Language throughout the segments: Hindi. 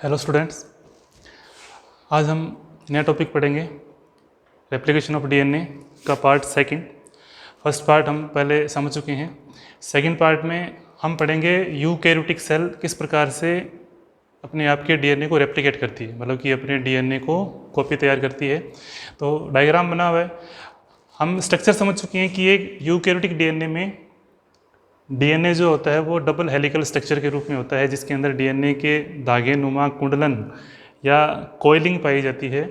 हेलो स्टूडेंट्स, आज हम नया टॉपिक पढ़ेंगे रेप्लिकेशन ऑफ डीएनए का पार्ट सेकंड। फर्स्ट पार्ट हम पहले समझ चुके हैं। सेकंड पार्ट में हम पढ़ेंगे यूकैरियोटिक सेल किस प्रकार से अपने आप के डीएनए को रेप्लिकेट करती है, मतलब कि अपने डीएनए को कॉपी तैयार करती है। तो डायग्राम बना हुआ है। हम स्ट्रक्चर समझ चुके हैं कि एक यूकैरियोटिक डीएनए में डीएनए जो होता है वो डबल हेलिकल स्ट्रक्चर के रूप में होता है, जिसके अंदर डीएनए के धागे नुमा कुंडलन या कोइलिंग पाई जाती है।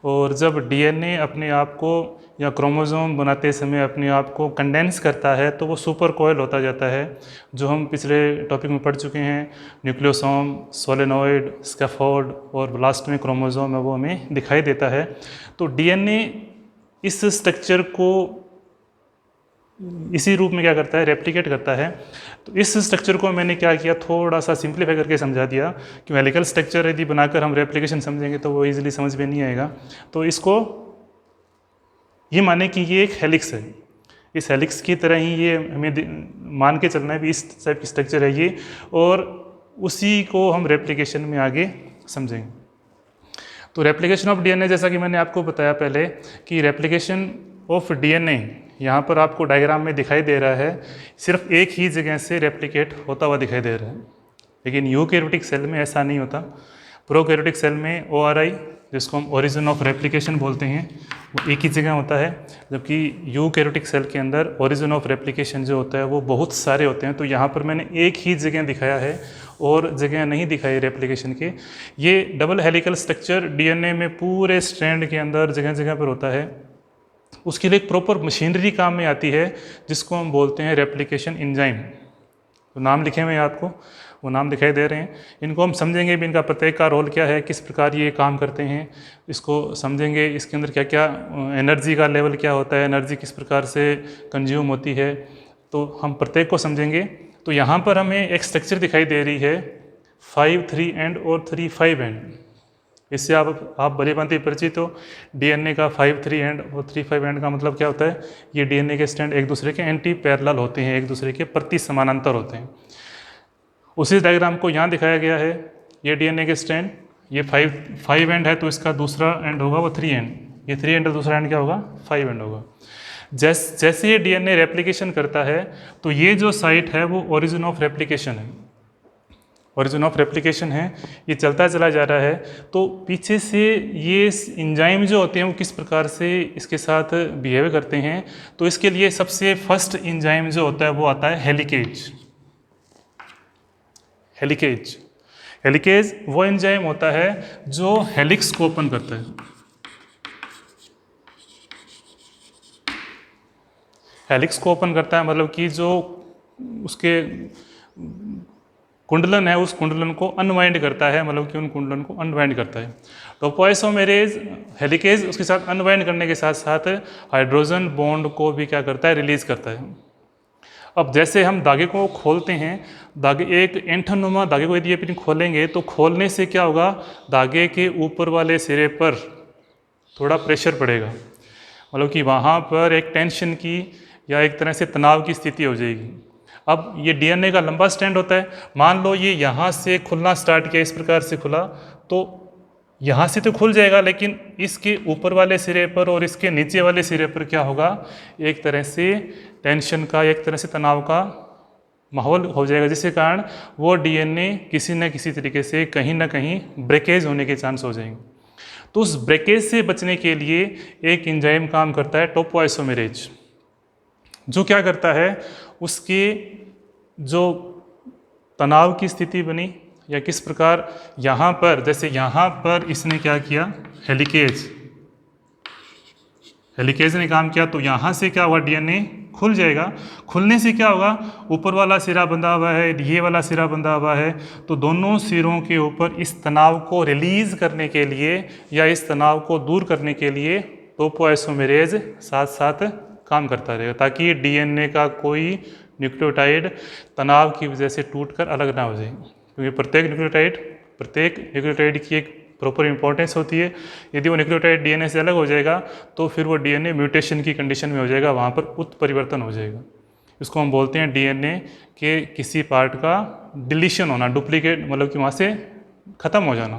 और जब डीएनए अपने आप को या क्रोमोसोम बनाते समय अपने आप को कंडेंस करता है तो वो सुपर कोयल होता जाता है, जो हम पिछले टॉपिक में पढ़ चुके हैं। न्यूक्लियोसोम, सोलेनॉइड, स्कैफोल्ड और लास्ट में क्रोमोसोम है वो हमें दिखाई देता है। तो डीएनए इस स्ट्रक्चर को इसी रूप में क्या करता है, रेप्लिकेट करता है। तो इस स्ट्रक्चर को मैंने क्या किया, थोड़ा सा सिंप्लीफाई करके समझा दिया कि हेलिकल स्ट्रक्चर यदि बनाकर हम रेप्लिकेशन समझेंगे तो वो इजीली समझ में नहीं आएगा। तो इसको ये माने कि ये एक हेलिक्स है, इस हेलिक्स की तरह ही ये हमें मान के चलना है कि इस टाइप की स्ट्रक्चर है ये, और उसी को हम रेप्लिकेशन में आगे समझेंगे। तो रेप्लिकेशन ऑफ डीएनए, जैसा कि मैंने आपको बताया पहले कि रेप्लिकेशन ऑफ डीएनए यहाँ पर आपको डायग्राम में दिखाई दे रहा है, सिर्फ एक ही जगह से रेप्लिकेट होता हुआ दिखाई दे रहा है। लेकिन यूकैरियोटिक सेल में ऐसा नहीं होता। प्रोकैरियोटिक सेल में ORI, जिसको हम ओरिजिन ऑफ रेप्लिकेशन बोलते हैं, वो एक ही जगह होता है, जबकि यूकैरियोटिक सेल के अंदर ओरिजिन ऑफ रेप्लिकेशन जो होता है वो बहुत सारे होते हैं। तो यहाँ पर मैंने एक ही जगह दिखाया है और जगह नहीं दिखाई रेप्लिकेशन के। ये डबल हेलिकल स्ट्रक्चर डीएनए में पूरे स्ट्रैंड के अंदर जगह जगह पर होता है। उसके लिए एक प्रॉपर मशीनरी काम में आती है, जिसको हम बोलते हैं रेप्लिकेशन एंजाइम। तो नाम लिखे हुए हैं आपको, वो नाम दिखाई दे रहे हैं। इनको हम समझेंगे भी, इनका प्रत्येक का रोल क्या है, किस प्रकार ये काम करते हैं, इसको समझेंगे। इसके अंदर क्या क्या एनर्जी का लेवल क्या होता है, एनर्जी किस प्रकार से कंज्यूम होती है, तो हम प्रत्येक को समझेंगे। तो यहाँ पर हमें एक स्ट्रक्चर दिखाई दे रही है 5'3" एंड और 3'5" एंड। इससे आप भली भांति परिचित हो। डीएनए का 5'3" एंड और 3'5" एंड का मतलब क्या होता है, ये डीएनए के स्ट्रैंड एक दूसरे के एंटी पैरेलल होते हैं, एक दूसरे के प्रति समानांतर होते हैं। उसी डायग्राम को यहाँ दिखाया गया है। ये डीएनए के स्ट्रैंड, ये 5 एंड है, तो इसका दूसरा एंड होगा वो 3 एंड। ये 3 एंड, दूसरा एंड क्या होगा, 5 एंड होगा। जैसे ये डीएनए रेप्लिकेशन करता है तो ये जो साइट है वो ओरिजिन ऑफ रेप्लिकेशन है, ओरिजिन ऑफ रेप्लिकेशन है। ये चलता चला जा रहा है। तो पीछे से ये एंजाइम जो होते हैं वो किस प्रकार से इसके साथ बिहेव करते हैं, तो इसके लिए सबसे फर्स्ट एंजाइम जो होता है वो आता है हेलिकेज। हेलिकेज हेलिकेज वो एंजाइम होता है जो हेलिक्स को ओपन करता है। हेलिक्स को ओपन करता है मतलब कि जो उसके कुंडलन है उस कुंडलन को अनवाइंड करता है, मतलब कि उन कुंडलन को अनवाइंड करता है। टोपोइसोमेरेज हेलिकेज उसके साथ अनवाइंड करने के साथ साथ हाइड्रोजन बॉन्ड को भी क्या करता है, रिलीज करता है। अब जैसे हम धागे को खोलते हैं, धागे एक एंठनुमा धागे को यदि अपन खोलेंगे तो खोलने से क्या होगा, धागे के ऊपर वाले सिरे पर थोड़ा प्रेशर पड़ेगा, मतलब कि वहाँ पर एक टेंशन की या एक तरह से तनाव की स्थिति हो जाएगी। अब ये डीएनए का लंबा स्ट्रैंड होता है, मान लो ये यहाँ से खुलना स्टार्ट किया, इस प्रकार से खुला, तो यहाँ से तो खुल जाएगा, लेकिन इसके ऊपर वाले सिरे पर और इसके नीचे वाले सिरे पर क्या होगा, एक तरह से टेंशन का, एक तरह से तनाव का माहौल हो जाएगा, जिसके कारण वो डीएनए किसी न किसी तरीके से कहीं ना कहीं ब्रेकेज होने के चांस हो जाएंगे। तो उस ब्रेकेज से बचने के लिए एक एंजाइम काम करता है, टोपोइसोमेरेज, जो क्या करता है, उसके जो तनाव की स्थिति बनी या किस प्रकार यहाँ पर, जैसे यहाँ पर इसने क्या किया, हेलिकेज ने काम किया, तो यहाँ से क्या हुआ, डीएनए खुल जाएगा। खुलने से क्या होगा, ऊपर वाला सिरा बंधा हुआ है, ये वाला सिरा बंधा हुआ है, तो दोनों सिरों के ऊपर इस तनाव को रिलीज करने के लिए या इस तनाव को दूर करने के लिए टोपोइसोमेरेज साथ साथ काम करता रहेगा, ताकि डीएनए का कोई न्यूक्लियोटाइड तनाव की वजह से टूटकर अलग ना हो जाए। क्योंकि प्रत्येक न्यूक्लियोटाइड की एक प्रॉपर इंपॉर्टेंस होती है। यदि वो न्यूक्लियोटाइड डीएनए से अलग हो जाएगा तो फिर वो डीएनए म्यूटेशन की कंडीशन में हो जाएगा, वहाँ पर उत्परिवर्तन हो जाएगा। इसको हम बोलते हैं डीएनए के किसी पार्ट का डिलीशन होना, डुप्लीकेट, मतलब कि वहाँ से ख़त्म हो जाना।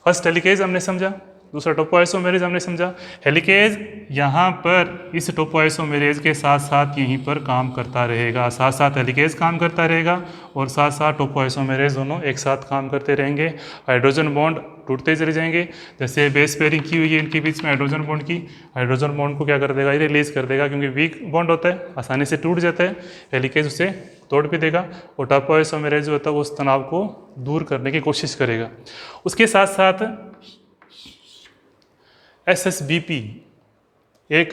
फर्स्ट हेलिकेज हमने समझा, दूसरा टोपोआइसोमेरेज हमने समझा। हेलिकेज यहाँ पर इस टोपोआइसोमेरेज के साथ साथ यहीं पर काम करता रहेगा, साथ साथ हेलिकेज काम करता रहेगा और साथ साथ टोपोआइसोमेरेज दोनों एक साथ काम करते रहेंगे। हाइड्रोजन बॉन्ड टूटते चले जाएंगे, जैसे बेस पेयरिंग की हुई है इनके बीच में हाइड्रोजन बॉन्ड की, हाइड्रोजन बॉन्ड को क्या कर देगा, ये रिलीज कर देगा क्योंकि वीक बॉन्ड होता है, आसानी से टूट जाता है। हेलिकेज उसे तोड़ भी देगा और टोपोआइसोमेरेज जो होता है वो उस तनाव को दूर करने की कोशिश करेगा। उसके साथ साथ SSBP एक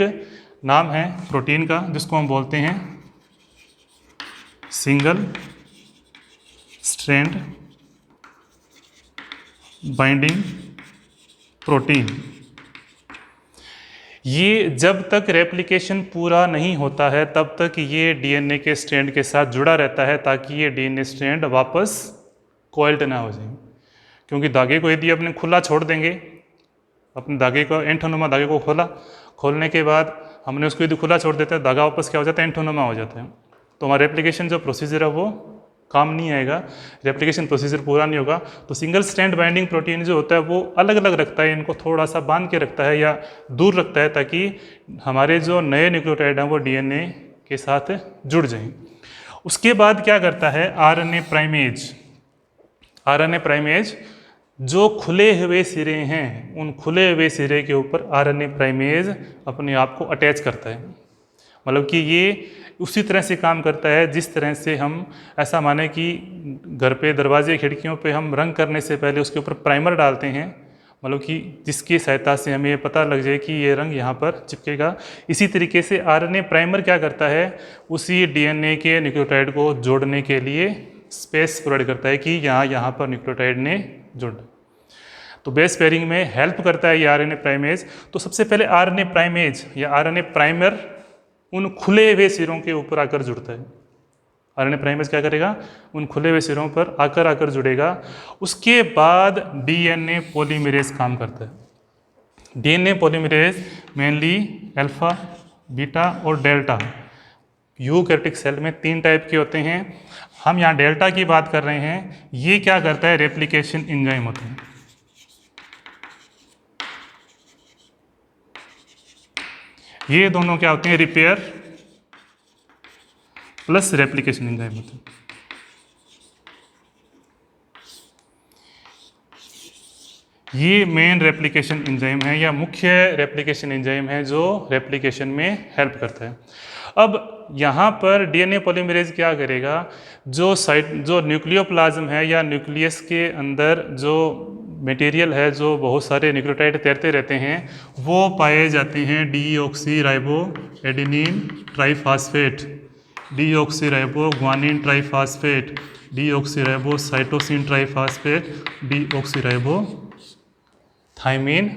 नाम है प्रोटीन का जिसको हम बोलते हैं सिंगल स्ट्रैंड बाइंडिंग प्रोटीन। ये जब तक रेप्लिकेशन पूरा नहीं होता है तब तक ये डीएनए के स्ट्रैंड के साथ जुड़ा रहता है ताकि ये डीएनए स्ट्रैंड वापस कोइल्ड ना हो जाए। क्योंकि धागे को यदि अपने खुला छोड़ देंगे, अपने धागे को एंठोनुमा धागे को खोलने के बाद हमने उसको यदि खुला छोड़ देते हैं, धागा वापस क्या हो जाता है, एंठोनुमा हो जाता है। तो हमारा रेप्लिकेशन जो प्रोसीजर है वो काम नहीं आएगा, रेप्लिकेशन प्रोसीजर पूरा नहीं होगा। तो सिंगल स्ट्रैंड बाइंडिंग प्रोटीन जो होता है वो अलग अलग रखता है, इनको थोड़ा सा बांध के रखता है या दूर रखता है ताकि हमारे जो नए न्यूक्लियोटाइड हैं वो डीएनए के साथ जुड़ जाएं। उसके बाद क्या करता है आरएनए प्राइमेज। आरएनए प्राइमेज जो खुले हुए सिरे हैं उन खुले हुए सिरे के ऊपर आरएनए प्राइमेज अपने आप को अटैच करता है। मतलब कि ये उसी तरह से काम करता है जिस तरह से हम ऐसा माने कि घर पे दरवाजे खिड़कियों पे हम रंग करने से पहले उसके ऊपर प्राइमर डालते हैं, मतलब कि जिसकी सहायता से हमें ये पता लग जाए कि ये रंग यहाँ पर चिपकेगा। इसी तरीके से आरएनए प्राइमर क्या करता है, उसी डीएनए के न्यूक्लियोटाइड को जोड़ने के लिए स्पेस प्रोवाइड करता है कि यहाँ पर न्यूक्लियोटाइड ने जुड़। तो बेस पेयरिंग में हेल्प करता है ये आरएनए प्राइमेज। तो सबसे पहले आरएनए प्राइमेज या आरएनए प्राइमर उन खुले हुए सिरों के ऊपर आकर जुड़ता है। आरएनए प्राइमेज क्या करेगा, उन खुले हुए सिरों पर आकर जुड़ेगा। उसके बाद डीएनए पॉलीमरेज काम करता है। DNA polymerase mainly alpha, beta और डेल्टा यूकैरियोटिक सेल में 3 टाइप के होते हैं। हम यहाँ डेल्टा की बात कर रहे हैं। ये क्या करता है, रेप्लिकेशन एंजाइम होते हैं। ये दोनों क्या होते हैं, रिपेयर प्लस रेप्लिकेशन एंजाइम होते हैं। ये मेन रेप्लिकेशन एंजाइम है या मुख्य रेप्लिकेशन एंजाइम है जो रेप्लिकेशन में हेल्प करता है। अब यहाँ पर डीएनए पॉलीमरेज क्या करेगा, जो न्यूक्लियोप्लाज्म है या न्यूक्लियस के अंदर जो मटेरियल है, जो बहुत सारे न्यूक्लियोटाइड तैरते रहते हैं, वो पाए जाते हैं deoxyribo adenine triphosphate, deoxyribo guanine triphosphate, deoxyribo cytosine triphosphate, deoxyribo thymine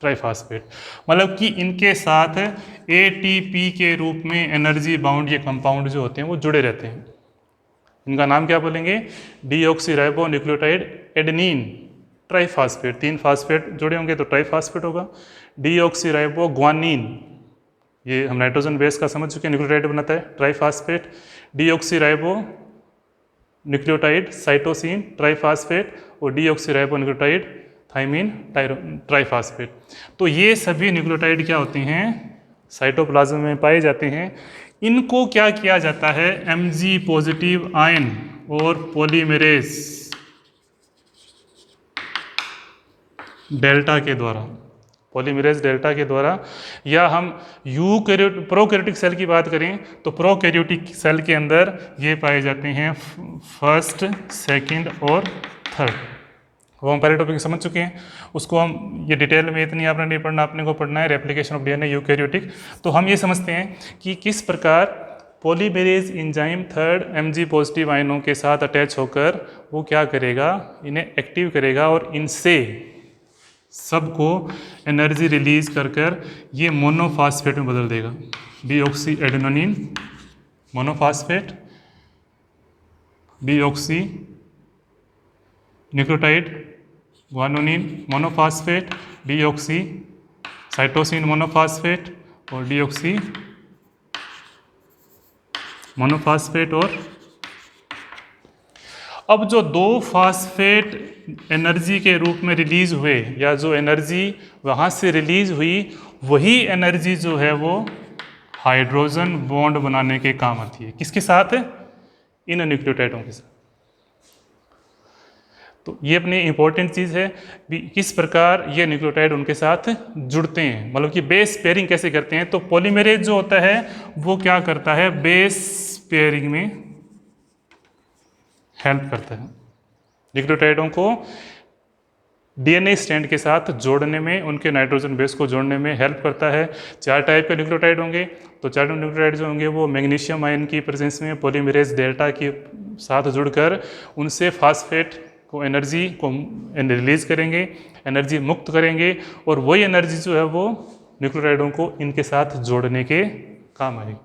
triphosphate. मतलब कि इनके साथ एटीपी के रूप में एनर्जी बाउंड ये कंपाउंड जो होते हैं वो जुड़े रहते हैं। इनका नाम क्या बोलेंगे, deoxyribo nucleotide adenine triphosphate. 3 phosphate जुड़े होंगे तो ट्राइफास्फेट होगा। डीऑक्सीराइबो ग्वानिन, ये हम नाइट्रोजन बेस का समझ चुके हैं, न्यूक्लियोटाइड बनाता है, triphosphate. Deoxyribo nucleotide cytosine triphosphate और डीऑक्सीराइबो न्यूक्लियोटाइड थाइमिन ट्राइफास्फेट। तो ये सभी न्यूक्लियोटाइड क्या होते हैं, साइटोप्लाज्म में पाए जाते हैं। इनको क्या किया जाता है, Mg पॉजिटिव आयन और पॉलीमरेज डेल्टा के द्वारा, पॉलीमरेज डेल्टा के द्वारा, या हम प्रोकैरियोटिक सेल की बात करें तो प्रोकैरियोटिक सेल के अंदर ये पाए जाते हैं फर्स्ट, सेकंड और थर्ड। वो हम पहले टॉपिक समझ चुके हैं, उसको हम ये डिटेल में इतनी आपने नहीं पढ़ना, अपने को पढ़ना है रेप्लिकेशन ऑफ डीएनए यूकैरियोटिक। तो हम ये समझते हैं कि किस प्रकार polymerase enzyme third Mg positive आयनों के साथ अटैच होकर वो क्या करेगा, इन्हें एक्टिव करेगा और इनसे सबको एनर्जी रिलीज कर ये मोनोफास्फेट में बदल देगा। Deoxy adenosine monophosphate, deoxy nucleotide guanosine monophosphate, deoxy cytosine monophosphate और डीऑक्सी मोनोफास्फेट और अब जो दो फास्फेट एनर्जी के रूप में रिलीज हुए, या जो एनर्जी वहाँ से रिलीज हुई, वही एनर्जी जो है वो हाइड्रोजन बॉन्ड बनाने के काम आती है। किसके साथ? इन न्यूक्लियोटाइडों के साथ। तो ये अपनी इंपॉर्टेंट चीज़ है भी, किस प्रकार ये न्यूक्लियोटाइड उनके साथ जुड़ते हैं, मतलब कि बेस पेयरिंग कैसे करते हैं। तो पॉलीमरेज जो होता है वो क्या करता है, बेस पेयरिंग में हेल्प करता है, न्यूक्लियोटाइडों को डीएनए स्ट्रैंड के साथ जोड़ने में, उनके नाइट्रोजन बेस को जोड़ने में हेल्प करता है। 4 टाइप के न्यूक्लियोटाइड होंगे, तो 4 न्यूक्लियोटाइड जो होंगे वो मैग्नीशियम आयन की प्रेजेंस में पॉलीमरेज डेल्टा के साथ जुड़कर उनसे फास्फेट को एनर्जी को रिलीज करेंगे, एनर्जी मुक्त करेंगे, और वही एनर्जी जो है वो न्यूक्लियोटाइडों को इनके साथ जोड़ने के काम आएगी।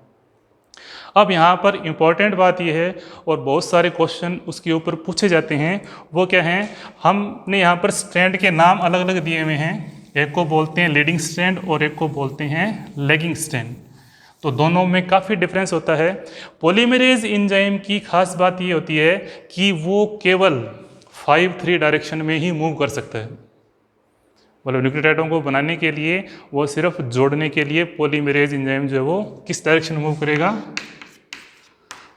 अब यहाँ पर इम्पॉर्टेंट बात यह है, और बहुत सारे क्वेश्चन उसके ऊपर पूछे जाते हैं, वो क्या हैं, हमने यहाँ पर स्ट्रैंड के नाम अलग अलग दिए हुए हैं। एक को बोलते हैं लीडिंग स्ट्रैंड और एक को बोलते हैं लैगिंग स्ट्रैंड। तो दोनों में काफ़ी डिफरेंस होता है। पॉलीमरेज एंजाइम की खास बात ये होती है कि वो केवल 5-3 डायरेक्शन में ही मूव कर सकता है, मतलब न्यूक्लियोटाइडों को बनाने के लिए, वो सिर्फ जोड़ने के लिए पॉलीमरेज एंजाइम जो है वो किस डायरेक्शन में मूव करेगा,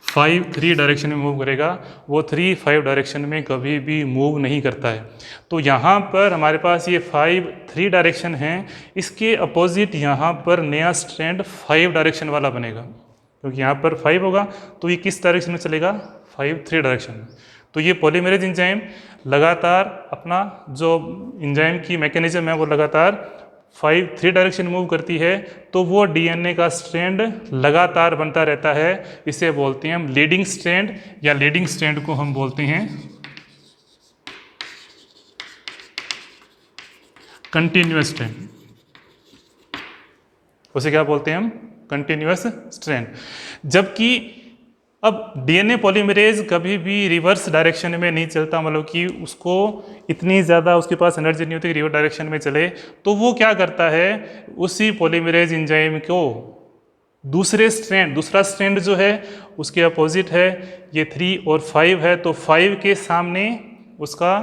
5-3 डायरेक्शन में मूव करेगा। वो 3-5 डायरेक्शन में कभी भी मूव नहीं करता है। तो यहाँ पर हमारे पास ये 5-3 डायरेक्शन है, इसके अपोजिट यहाँ पर नया स्ट्रैंड 5 डायरेक्शन वाला बनेगा, क्योंकि यहाँ पर 5 होगा तो ये किस डायरेक्शन में चलेगा, 5-3 डायरेक्शन में। तो ये पॉलीमरेज एंजाइम लगातार अपना जो एंजाइम की मैकेनिज्म है वो लगातार 5-3 डायरेक्शन मूव करती है, तो वो डीएनए का स्ट्रैंड लगातार बनता रहता है। इसे बोलते हैं हम लीडिंग स्ट्रैंड, या लीडिंग स्ट्रैंड को हम बोलते हैं कंटिन्यूअस स्ट्रैंड। उसे क्या बोलते हैं हम, कंटिन्यूअस स्ट्रैंड। जबकि अब डीएनए पॉलीमरेज कभी भी रिवर्स डायरेक्शन में नहीं चलता, मतलब कि उसको इतनी ज़्यादा उसके पास एनर्जी नहीं होती कि रिवर्स डायरेक्शन में चले। तो वो क्या करता है, उसी पॉलीमरेज एंजाइम को दूसरा स्ट्रैंड जो है उसके अपोजिट है, ये 3 और 5 है, तो 5 के सामने उसका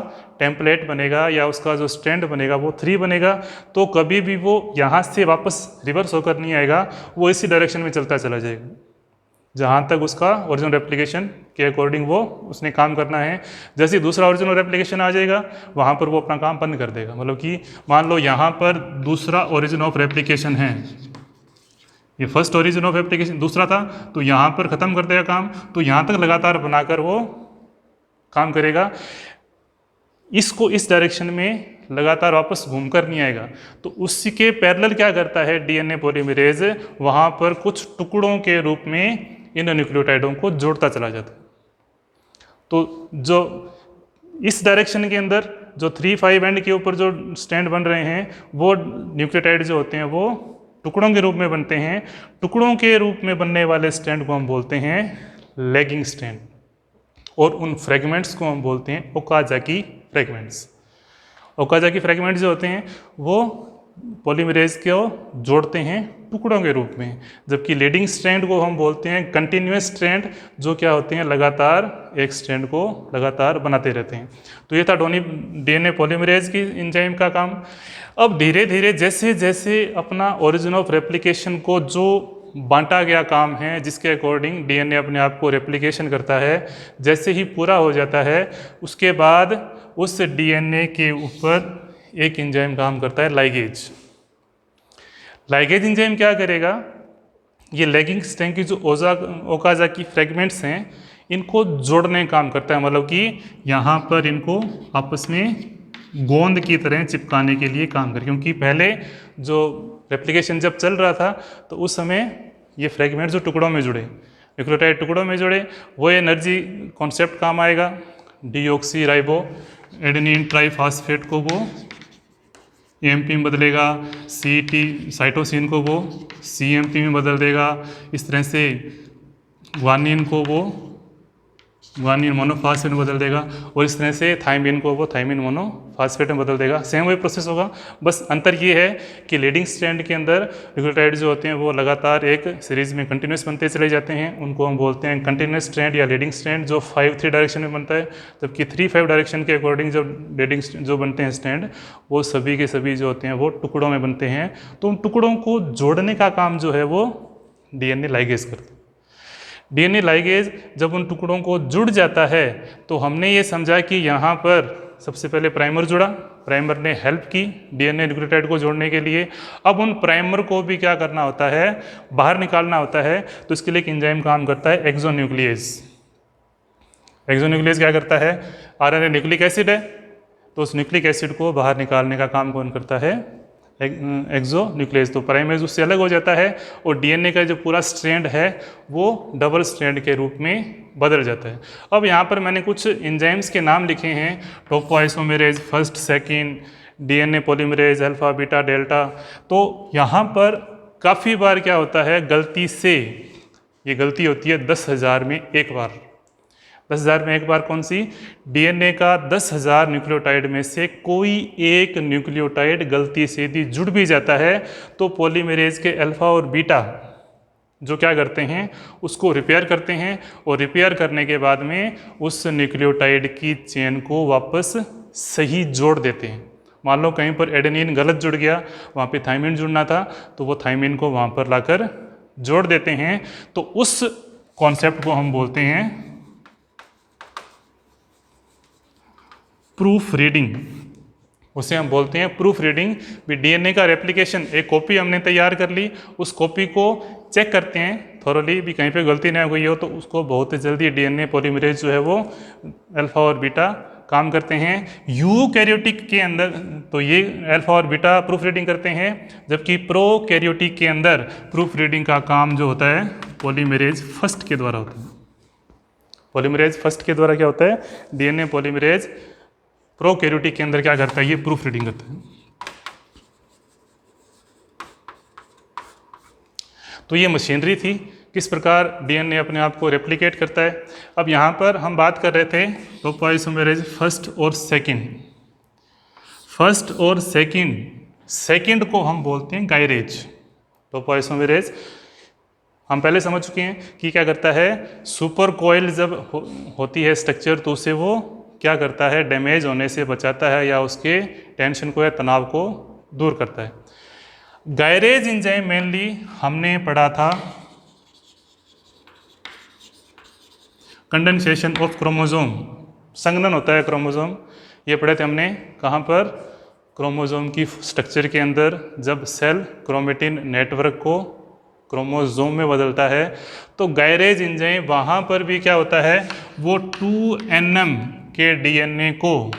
टेम्पलेट बनेगा, या उसका जो स्ट्रैंड बनेगा वो 3 बनेगा। तो कभी भी वो यहाँ से वापस रिवर्स होकर नहीं आएगा, वो इसी डायरेक्शन में चलता चला जाएगा जहाँ तक उसका ओरिजिनल रेप्लिकेशन के अकॉर्डिंग वो उसने काम करना है। जैसे दूसरा ओरिजिनल रेप्लिकेशन आ जाएगा, वहाँ पर वो अपना काम बंद कर देगा। मतलब कि मान लो यहाँ पर दूसरा ओरिजिन ऑफ रेप्लिकेशन है, ये फर्स्ट ओरिजिन ऑफ रेप्लिकेशन दूसरा था, तो यहाँ पर ख़त्म कर देगा काम, तो यहाँ तक लगातार बनाकर वो काम करेगा, इसको इस डायरेक्शन में लगातार वापस घूमकर नहीं आएगा। तो उसी के पैरेलल क्या करता है डीएनए पॉलीमरेज, वहाँ पर कुछ टुकड़ों के रूप में इन न्यूक्लियोटाइडों को जोड़ता चला जाता है। तो जो इस डायरेक्शन के अंदर जो 3-5 एंड के ऊपर जो स्टैंड बन रहे हैं, वो न्यूक्लियोटाइड जो होते हैं वो टुकड़ों के रूप में बनते हैं। टुकड़ों के रूप में बनने वाले स्टैंड को हम बोलते हैं लैगिंग स्टैंड, और उन फ्रेगमेंट्स को हम बोलते हैं ओकाजाकी फ्रेगमेंट्स। ओकाजाकी फ्रेगमेंट्स जो होते हैं वो पॉलीमरेज को जोड़ते हैं टुकड़ों के रूप में, जबकि लीडिंग स्ट्रैंड को हम बोलते हैं कंटिन्यूअस स्ट्रैंड, जो क्या होते हैं लगातार एक स्ट्रैंड को लगातार बनाते रहते हैं। तो ये था डीएनए पॉलीमरेज की एंजाइम का काम। अब धीरे धीरे जैसे जैसे अपना ओरिजिन ऑफ रेप्लिकेशन को जो बांटा गया काम है, जिसके अकॉर्डिंग डीएनए अपने आप को रेप्लिकेशन करता है, जैसे ही पूरा हो जाता है उसके बाद उस डीएनए के ऊपर एक एंजाइम काम करता है लाइगेज। लाइगेज एंजाइम क्या करेगा, ये लैगिंग स्ट्रैंड की जो ओकाजाकी फ्रेगमेंट्स हैं इनको जोड़ने का काम करता है, मतलब कि यहाँ पर इनको आपस में गोंद की तरह चिपकाने के लिए काम करे। क्योंकि पहले जो रेप्लिकेशन जब चल रहा था तो उस समय ये फ्रेगमेंट जो टुकड़ों में जुड़े, न्यूक्लियोटाइड टुकड़ों में जुड़े, वो एनर्जी कॉन्सेप्ट काम आएगा। डीऑक्सी राइबो एडेनिन ट्राइफॉस्फेट को वो एएमपी में बदलेगा, सीटी साइटोसिन को वो सीएमपी में बदल देगा, इस तरह से ग्वानिन को वो गुआनिन मोनोफास्फेट में बदल देगा, और इस तरह से थायमिन को वो थायमिन मोनोफास्फेट में बदल देगा। सेम वही प्रोसेस होगा, बस अंतर ये है कि लीडिंग स्ट्रैंड के अंदर न्यूक्लियोटाइड जो होते हैं वो लगातार एक सीरीज में कंटिन्यूस बनते चले जाते हैं, उनको हम बोलते हैं कंटिन्यूस स्ट्रैंड या लीडिंग स्ट्रैंड, जो 5-3 डायरेक्शन में बनता है। जबकि 3-5 डायरेक्शन के अकॉर्डिंग जो लीडिंग जो बनते हैं स्ट्रैंड, वो सभी के सभी जो होते हैं वो टुकड़ों में बनते हैं। तो उन टुकड़ों को जोड़ने का काम जो है वो डीएनए लाइगेज करता है। डीएनए लाइगेज जब उन टुकड़ों को जुड़ जाता है तो हमने ये समझा कि यहाँ पर सबसे पहले प्राइमर जुड़ा, प्राइमर ने हेल्प की डीएनए न्यूक्लियोटाइड को जोड़ने के लिए। अब उन प्राइमर को भी क्या करना होता है, बाहर निकालना होता है। तो इसके लिए एक एंजाइम काम करता है, एक्सोन्यूक्लियेज। एक्सोन्यूक्लियेज क्या करता है, आरएनए न्यूक्लिक एसिड है, तो उस न्यूक्लिक एसिड को बाहर निकालने का काम कौन करता है, एक्सोन्यूक्लियेज। तो प्राइमेज उससे अलग हो जाता है और डीएनए का जो पूरा स्ट्रैंड है वो डबल स्ट्रैंड के रूप में बदल जाता है। अब यहाँ पर मैंने कुछ एंजाइम्स के नाम लिखे हैं, topoisomerase, first, second, DNA polymerase, alpha, beta, delta. तो यहाँ पर काफ़ी बार क्या होता है, गलती से ये गलती होती है 10,000 में एक बार। 10,000 में एक बार कौन सी, डीएनए का 10,000 न्यूक्लियोटाइड में से कोई एक न्यूक्लियोटाइड गलती से यदि जुड़ भी जाता है तो पॉलीमरेज के अल्फा और बीटा जो क्या करते हैं, उसको रिपेयर करते हैं, और रिपेयर करने के बाद में उस न्यूक्लियोटाइड की चेन को वापस सही जोड़ देते हैं। मान लो कहीं पर एडेनिन गलत जुड़ गया, वहाँ पे थायमिन जुड़ना था, तो वो थायमिन को वहाँ पर लाकर जोड़ देते हैं। तो उस कॉन्सेप्ट को हम बोलते हैं प्रूफ रीडिंग, उसे हम बोलते हैं प्रूफ रीडिंग। भी डीएनए का रेप्लिकेशन, एक कॉपी हमने तैयार कर ली, उस कॉपी को चेक करते हैं थोरली, भी कहीं पे गलती ना हुई हो तो उसको बहुत ही जल्दी डीएनए पॉलीमरेज जो है वो अल्फा और बीटा काम करते हैं। यूकैरियोटिक के अंदर तो ये अल्फा और बीटा प्रूफ रीडिंग करते हैं, जबकि प्रोकैरियोटिक के अंदर प्रूफ रीडिंग का काम जो होता है पॉलीमरेज फर्स्ट के द्वारा होता है। पॉलीमरेज फर्स्ट के द्वारा क्या होता है, डीएनए पॉलीमरेज प्रोकैरियोटिक के अंदर क्या करता है, ये प्रूफ रीडिंग करता है। तो ये मशीनरी थी, किस प्रकार डीएनए अपने आप को रेप्लिकेट करता है। अब यहाँ पर हम बात कर रहे थे टोपोआइसोमेरेज फर्स्ट और सेकंड। फर्स्ट और सेकंड को हम बोलते हैं गायरेज। टोपोआइसोमेरेज हम पहले समझ चुके हैं कि क्या करता है, सुपर कोयल जब होती है स्ट्रक्चर तो उसे वो क्या करता है, डैमेज होने से बचाता है या उसके टेंशन को या तनाव को दूर करता है। गायरेज एंजाइम मेनली हमने पढ़ा था कंडेंसेशन ऑफ क्रोमोसोम, संघनन होता है क्रोमोसोम, ये पढ़े थे हमने कहाँ पर, क्रोमोसोम की स्ट्रक्चर के अंदर जब सेल क्रोमेटिन नेटवर्क को क्रोमोसोम में बदलता है तो गायरेज एंजाइम वहाँ पर भी क्या होता है, वो 2nm के डीएनए को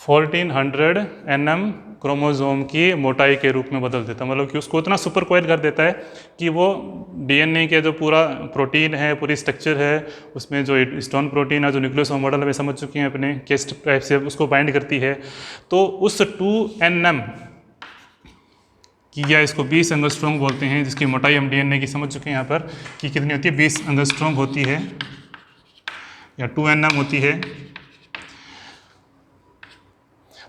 1400 nm क्रोमोसोम की मोटाई के रूप में बदल देता है। मतलब कि उसको इतना सुपर कोयल कर देता है कि वो डीएनए के जो पूरा प्रोटीन है, पूरी स्ट्रक्चर है, उसमें जो स्टोन प्रोटीन है जो न्यूक्लियोसोम मॉडल में समझ चुके हैं अपने किस टाइप से उसको बाइंड करती है। तो उस 2nm की, या इसको 20 एंगस्ट्रॉम बोलते हैं, जिसकी मोटाई हम डीएनए की समझ चुके हैं यहाँ पर कि कितनी होती है, 20 एंगस्ट्रॉम होती है या 2nm होती है।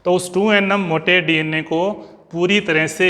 तो उस 2nm मोटे डीएनए को पूरी तरह से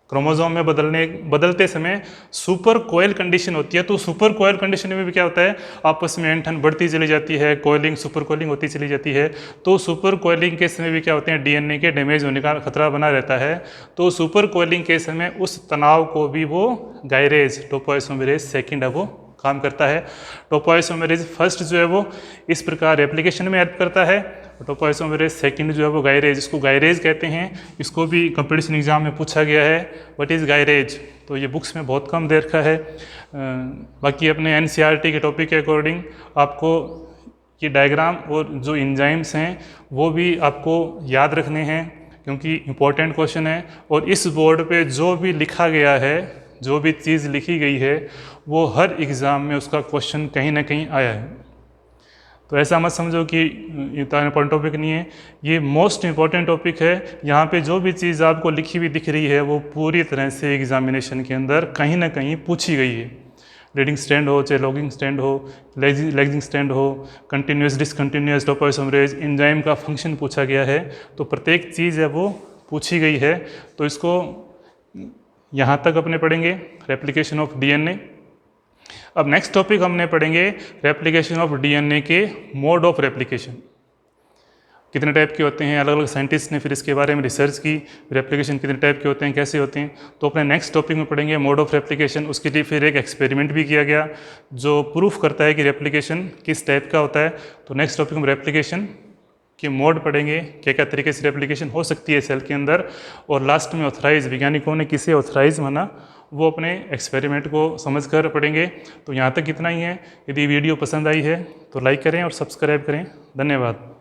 क्रोमोसोम में बदलते समय सुपर कोयल कंडीशन होती है। तो सुपर कोयल कंडीशन में भी क्या होता है, आपस में ऐंठन बढ़ती चली जाती है, कोयलिंग, सुपर कोयलिंग होती चली जाती है। तो सुपर कोयलिंग के समय भी क्या होते हैं, डीएनए के डैमेज होने का खतरा बना रहता है। तो सुपर कोयलिंग के समय उस तनाव को भी वो गायरेज टोपोआइसोमेरेज सेकंड है वो काम करता है। टोपोआइसोमेरेज फर्स्ट जो है वो इस प्रकार रेप्लिकेशन में हेल्प करता है, टोपोआइसोमेरेज सेकंड जो है वो गायरेज, इसको गायरेज कहते हैं। इसको भी कंपटीशन एग्जाम में पूछा गया है, व्हाट इज़ गायरेज, तो ये बुक्स में बहुत कम दे रखा है। बाकी अपने एनसीईआरटी के टॉपिक के अकॉर्डिंग आपको ये डायग्राम और जो एंजाइम्स हैं वो भी आपको याद रखने हैं, क्योंकि इम्पोर्टेंट क्वेश्चन है। और इस बोर्ड पे जो भी लिखा गया है, जो भी चीज़ लिखी गई है, वो हर एग्ज़ाम में उसका क्वेश्चन कहीं ना कहीं आया है। तो ऐसा मत समझो कि इतना इंपॉर्टेंट टॉपिक नहीं है, ये मोस्ट इंपॉर्टेंट टॉपिक है। यहाँ पे जो भी चीज़ आपको लिखी हुई दिख रही है वो पूरी तरह से एग्जामिनेशन के अंदर कहीं ना कहीं पूछी गई है। लीडिंग स्टैंड हो, चाहे लॉगिंग स्टैंड हो, लैगिंग स्टैंड हो, कंटिन्यूस डिसकंटिन्यूस टॉपोइसोमरेज, एंजाइम का फंक्शन पूछा गया है, तो प्रत्येक चीज़ है वो पूछी गई है। तो इसको यहाँ तक अपने पढ़ेंगे रेप्लिकेशन ऑफ डीएनए। अब नेक्स्ट टॉपिक हमने पढ़ेंगे रेप्लिकेशन ऑफ डीएनए के मोड ऑफ रेप्लिकेशन, कितने टाइप के होते हैं। अलग अलग साइंटिस्ट ने फिर इसके बारे में रिसर्च की, रेप्लिकेशन कितने टाइप के होते हैं, कैसे होते हैं। तो अपने नेक्स्ट टॉपिक में पढ़ेंगे मोड ऑफ रेप्लिकेशन। उसके लिए फिर एक एक्सपेरिमेंट भी किया गया जो प्रूफ करता है कि रेप्लिकेशन किस टाइप का होता है। तो नेक्स्ट टॉपिक में रेप्लिकेशन के मोड पढ़ेंगे, क्या क्या तरीके से रेप्लिकेशन हो सकती है सेल के अंदर, और लास्ट में ऑथराइज, वैज्ञानिकों ने किसे ऑथराइज माना वो अपने एक्सपेरिमेंट को समझकर पढ़ेंगे। तो यहाँ तक इतना ही है। यदि वीडियो पसंद आई है तो लाइक करें और सब्सक्राइब करें। धन्यवाद।